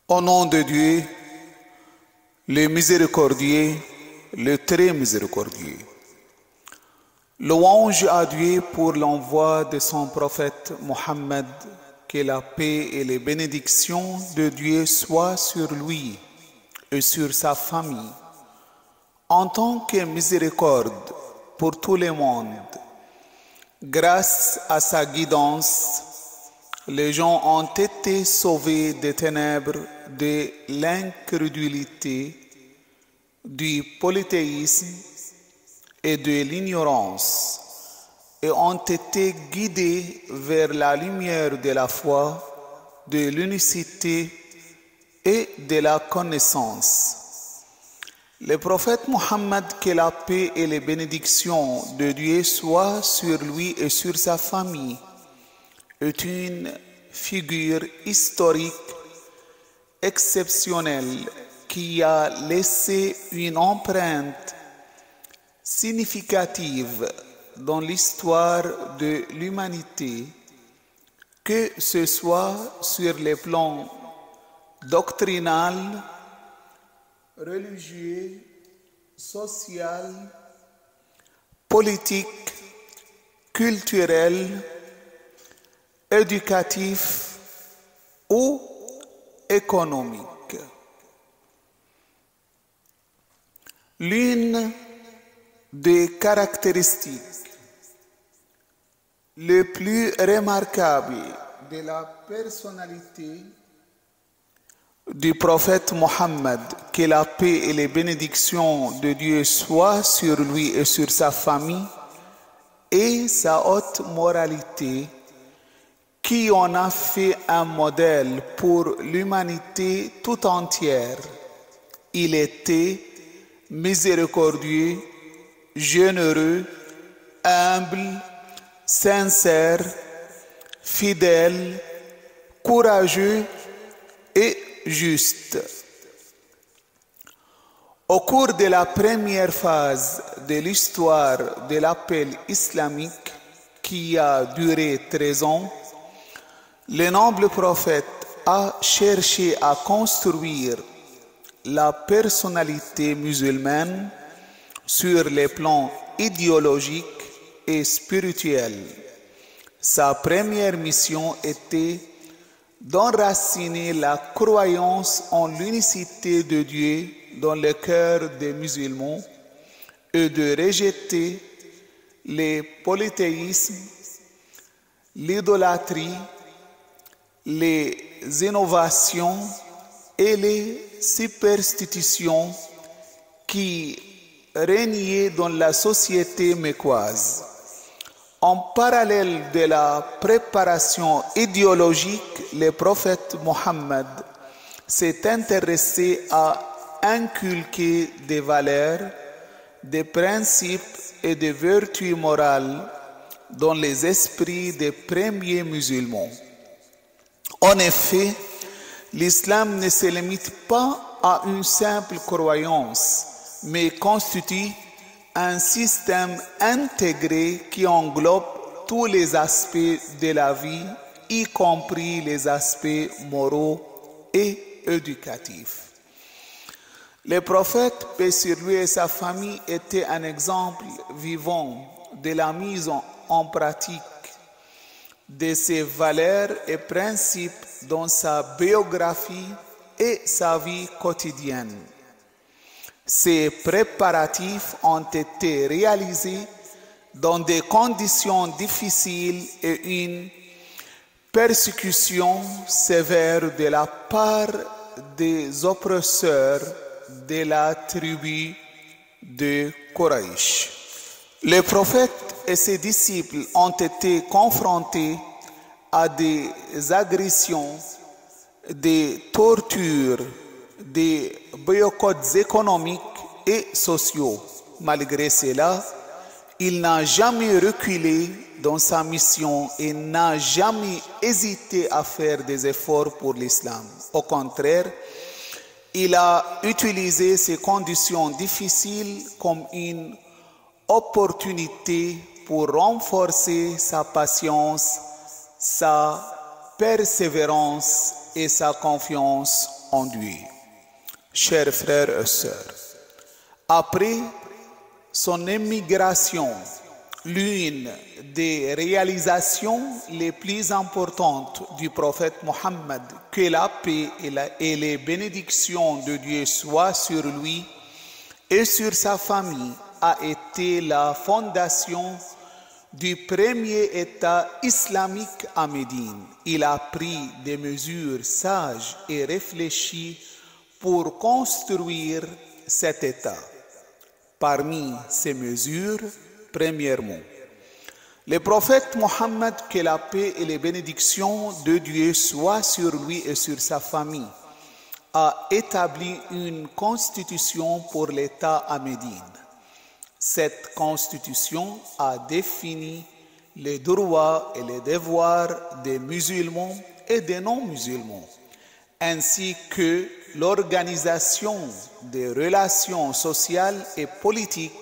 Au nom de Dieu, le miséricordieux, le très miséricordieux. Louange à Dieu pour l'envoi de son prophète Mohammed, que la paix et les bénédictions de Dieu soient sur lui et sur sa famille. En tant que miséricorde pour tout le monde, grâce à sa guidance, les gens ont été sauvés des ténèbres, de l'incrédulité, du polythéisme et de l'ignorance, et ont été guidés vers la lumière de la foi, de l'unicité et de la connaissance. Le prophète Mohammed, que la paix et les bénédictions de Dieu soient sur lui et sur sa famille, est une figure historique exceptionnelle qui a laissé une empreinte significative dans l'histoire de l'humanité, que ce soit sur les plans doctrinal, religieux, social, politique, culturel, éducatif ou économique. L'une des caractéristiques les plus remarquables de la personnalité du prophète Mohammed, que la paix et les bénédictions de Dieu soient sur lui et sur sa famille, et sa haute moralité, qui en a fait un modèle pour l'humanité tout entière. Il était miséricordieux, généreux, humble, sincère, fidèle, courageux et juste. Au cours de la première phase de l'histoire de l'appel islamique, qui a duré 13 ans, le noble prophète a cherché à construire la personnalité musulmane sur les plans idéologiques et spirituels. Sa première mission était d'enraciner la croyance en l'unicité de Dieu dans le cœur des musulmans et de rejeter le polythéisme, l'idolâtrie, les innovations et les superstitions qui régnaient dans la société mécoise. En parallèle de la préparation idéologique, le prophète Mohammed s'est intéressé à inculquer des valeurs, des principes et des vertus morales dans les esprits des premiers musulmans. En effet, l'islam ne se limite pas à une simple croyance, mais constitue un système intégré qui englobe tous les aspects de la vie, y compris les aspects moraux et éducatifs. Le prophète, paix sur lui et sa famille, était un exemple vivant de la mise en pratique de ces valeurs et principes dans sa biographie et sa vie quotidienne. Ces préparatifs ont été réalisés dans des conditions difficiles et une persécution sévère de la part des oppresseurs de la tribu de Quraysh. Le prophète et ses disciples ont été confrontés à des agressions, des tortures, des boycotts économiques et sociaux. Malgré cela, il n'a jamais reculé dans sa mission et n'a jamais hésité à faire des efforts pour l'islam. Au contraire, il a utilisé ces conditions difficiles comme une opportunité pour renforcer sa patience, sa persévérance et sa confiance en Dieu. Chers frères et sœurs, après son émigration, l'une des réalisations les plus importantes du prophète Mohammed, que la paix et les bénédictions de Dieu soient sur lui et sur sa famille, a été la fondation du premier État islamique à Médine. Il a pris des mesures sages et réfléchies pour construire cet État. Parmi ces mesures, premièrement, le prophète Mohammed, que la paix et les bénédictions de Dieu soient sur lui et sur sa famille, a établi une constitution pour l'État à Médine. Cette constitution a défini les droits et les devoirs des musulmans et des non-musulmans, ainsi que l'organisation des relations sociales et politiques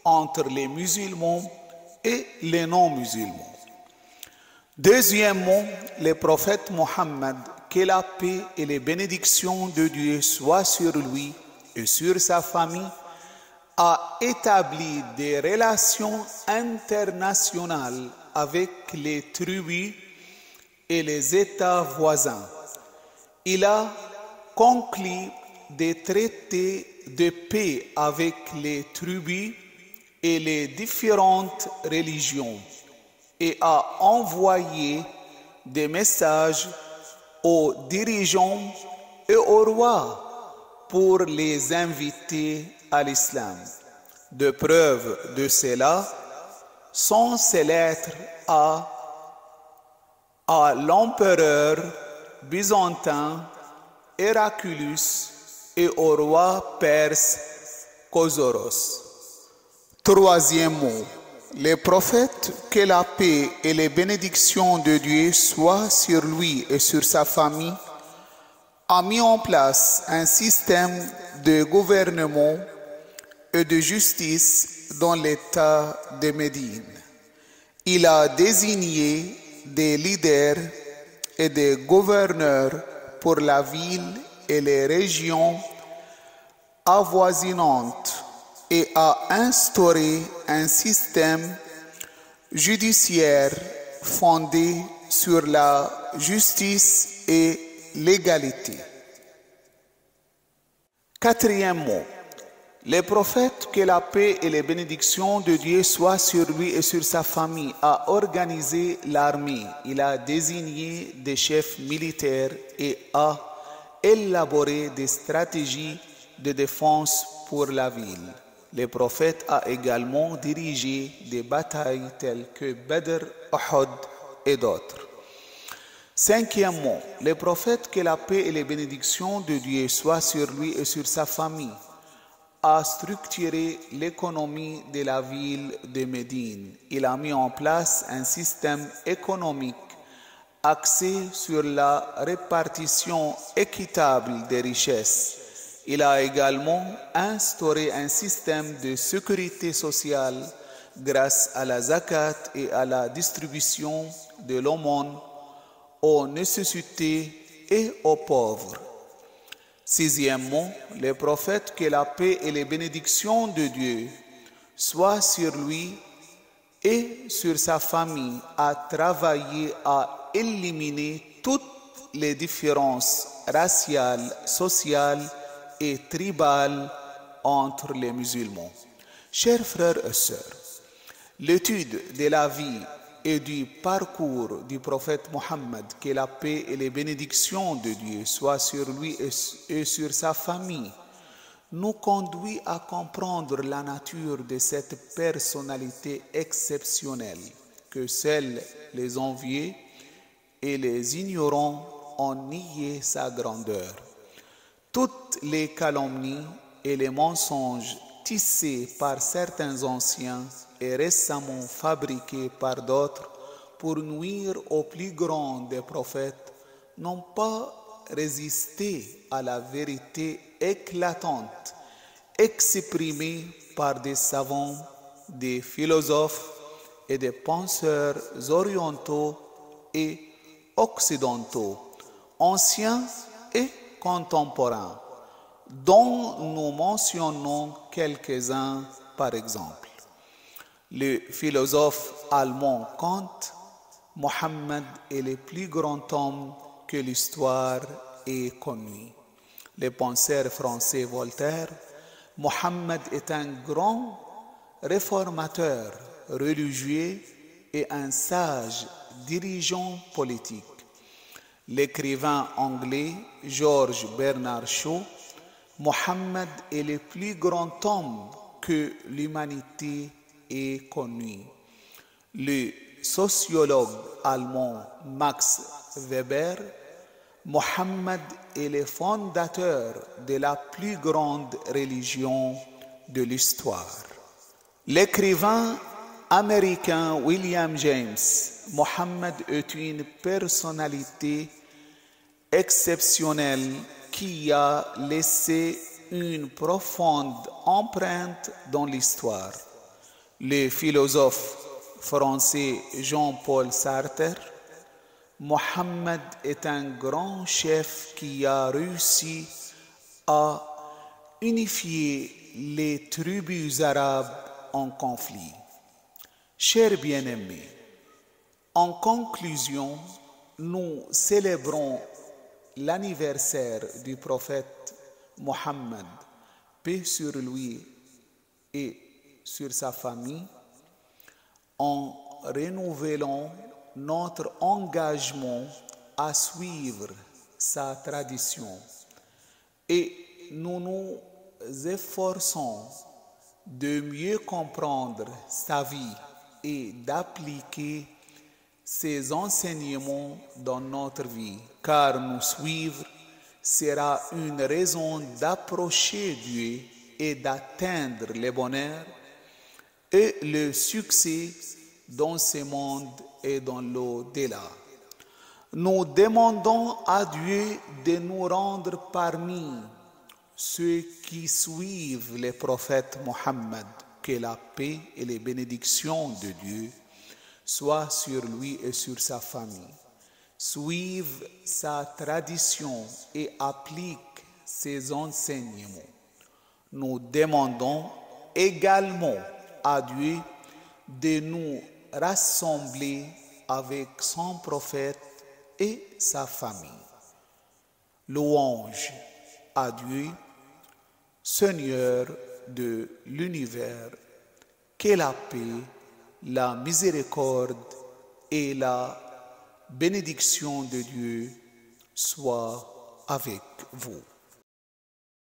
entre les musulmans et les non-musulmans. Deuxièmement, le prophète Mohammed, que la paix et les bénédictions de Dieu soient sur lui et sur sa famille, a établi des relations internationales avec les tribus et les États voisins. Il a conclu des traités de paix avec les tribus et les différentes religions et a envoyé des messages aux dirigeants et aux rois pour les inviter à l'islam. De preuve de cela sont ces lettres à l'empereur byzantin Héraclius et au roi perse Kosoros. Troisièmement, le prophète, que la paix et les bénédictions de Dieu soient sur lui et sur sa famille, a mis en place un système de gouvernement et de justice dans l'État de Médine. Il a désigné des leaders et des gouverneurs pour la ville et les régions avoisinantes et a instauré un système judiciaire fondé sur la justice et l'égalité. Quatrièmement, le prophète, que la paix et les bénédictions de Dieu soient sur lui et sur sa famille, a organisé l'armée. Il a désigné des chefs militaires et a élaboré des stratégies de défense pour la ville. Le prophète a également dirigé des batailles telles que Badr, Uhud et d'autres. Cinquièmement, le prophète, que la paix et les bénédictions de Dieu soient sur lui et sur sa famille, a structuré l'économie de la ville de Médine. Il a mis en place un système économique axé sur la répartition équitable des richesses. Il a également instauré un système de sécurité sociale grâce à la zakat et à la distribution de l'aumône aux nécessités et aux pauvres. Sixièmement, le prophète, que la paix et les bénédictions de Dieu soient sur lui et sur sa famille, a travaillé à éliminer toutes les différences raciales, sociales et tribales entre les musulmans. Chers frères et sœurs, l'étude de la vie et du parcours du prophète Mohammed, que la paix et les bénédictions de Dieu soient sur lui et sur sa famille, nous conduit à comprendre la nature de cette personnalité exceptionnelle que seuls les envieux et les ignorants ont nié sa grandeur. Toutes les calomnies et les mensonges tissés par certains anciens et récemment fabriqués par d'autres pour nuire au plus grand des prophètes n'ont pas résisté à la vérité éclatante exprimée par des savants, des philosophes et des penseurs orientaux et occidentaux, anciens et contemporains, dont nous mentionnons quelques-uns par exemple. Le philosophe allemand Kant, Mohammed est le plus grand homme que l'histoire ait connu. Le penseur français Voltaire, Mohammed est un grand réformateur religieux et un sage dirigeant politique. L'écrivain anglais George Bernard Shaw, Mohammed est le plus grand homme que l'humanité ait connu. Le sociologue allemand Max Weber, Mohammed est le fondateur de la plus grande religion de l'histoire. L'écrivain américain William James, Mohammed est une personnalité exceptionnelle qui a laissé une profonde empreinte dans l'histoire. Le philosophe français Jean-Paul Sartre, Mohammed est un grand chef qui a réussi à unifier les tribus arabes en conflit. Chers bien-aimés, en conclusion, nous célébrons l'anniversaire du prophète Mohammed, paix sur lui et sur sa famille, en renouvelant notre engagement à suivre sa tradition et nous nous efforçons de mieux comprendre sa vie et d'appliquer ses enseignements dans notre vie, car nous suivre sera une raison d'approcher Dieu et d'atteindre le bonheur et le succès dans ce monde et dans l'au-delà. Nous demandons à Dieu de nous rendre parmi ceux qui suivent le prophète Mohammed, que la paix et les bénédictions de Dieu soient sur lui et sur sa famille. Suivent sa tradition et appliquent ses enseignements. Nous demandons également à Dieu de nous rassembler avec son prophète et sa famille. Louange à Dieu, Seigneur de l'univers, que la paix, la miséricorde et la bénédiction de Dieu soient avec vous.